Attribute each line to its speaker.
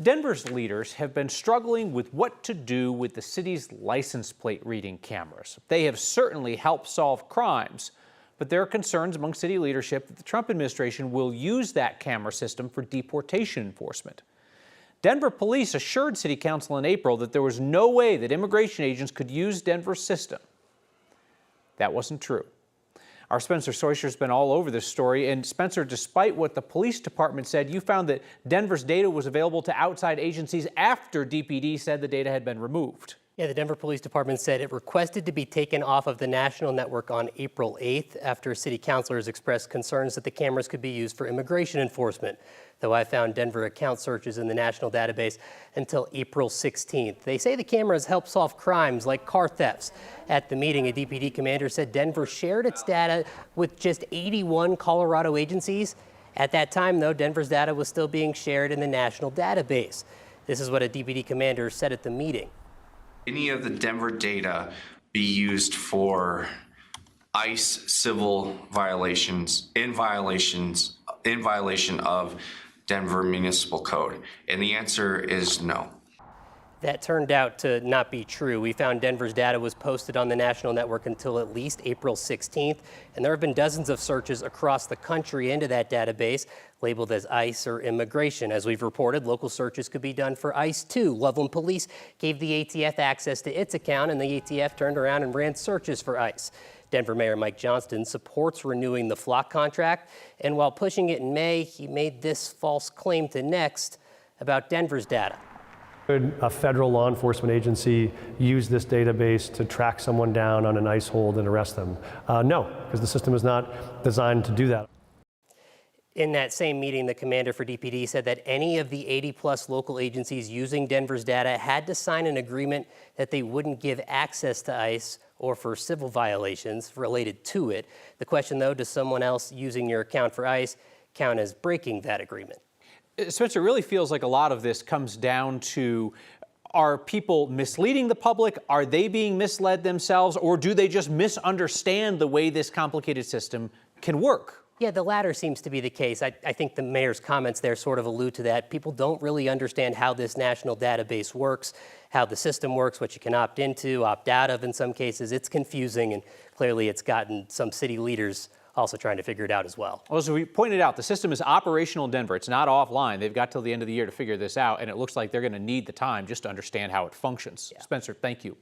Speaker 1: Denver's leaders have been struggling with what to do with the city's license plate reading cameras. They have certainly helped solve crimes, but there are concerns among city leadership that the Trump administration will use that camera system for deportation enforcement. Denver police assured City Council in April that there was no way that immigration agents could use Denver's system. That wasn't true. Our Spencer Soisher's been all over this story. And Spencer, despite what the police department said, you found that Denver's data was available to outside agencies after DPD said the data had been removed.
Speaker 2: Yeah, the Denver Police Department said it requested to be taken off of the national network on April 8th after city councilors expressed concerns that the cameras could be used for immigration enforcement. Though I found Denver account searches in the national database until April 16th. They say the cameras help solve crimes like car thefts. At the meeting, a DPD commander said Denver shared its data with just 81 Colorado agencies. At that time, though, Denver's data was still being shared in the national database. This is what a DPD commander said at the meeting.
Speaker 3: Any of the Denver data be used for ICE civil violations in violation of Denver Municipal Code? And the answer is no.
Speaker 2: That turned out to not be true. We found Denver's data was posted on the national network until at least April 16th, and there have been dozens of searches across the country into that database labeled as ICE or immigration. As we've reported, local searches could be done for ICE too. Loveland Police gave the ATF access to its account, and the ATF turned around and ran searches for ICE. Denver Mayor Mike Johnston supports renewing the Flock contract, and while pushing it in May, he made this false claim to Next about Denver's data.
Speaker 4: Could a federal law enforcement agency use this database to track someone down on an ICE hold and arrest them? No, because the system is not designed to do that.
Speaker 2: In that same meeting, the commander for DPD said that any of the 80+ local agencies using Denver's data had to sign an agreement that they wouldn't give access to ICE or for civil violations related to it. The question, though, does someone else using your account for ICE count as breaking that agreement?
Speaker 1: Spencer, it really feels like a lot of this comes down to, are people misleading the public? Are they being misled themselves? Or do they just misunderstand the way this complicated system can work?
Speaker 2: Yeah, the latter seems to be the case. I think the mayor's comments there sort of allude to that. People don't really understand how this national database works, how the system works, what you can opt into, opt out of in some cases. It's confusing, and clearly it's gotten some city leaders also trying to figure it out as well.
Speaker 1: Well, as we pointed out, the system is operational in Denver. It's not offline. They've got till the end of the year to figure this out, and it looks like they're going to need the time just to understand how it functions. Yeah. Spencer, thank you.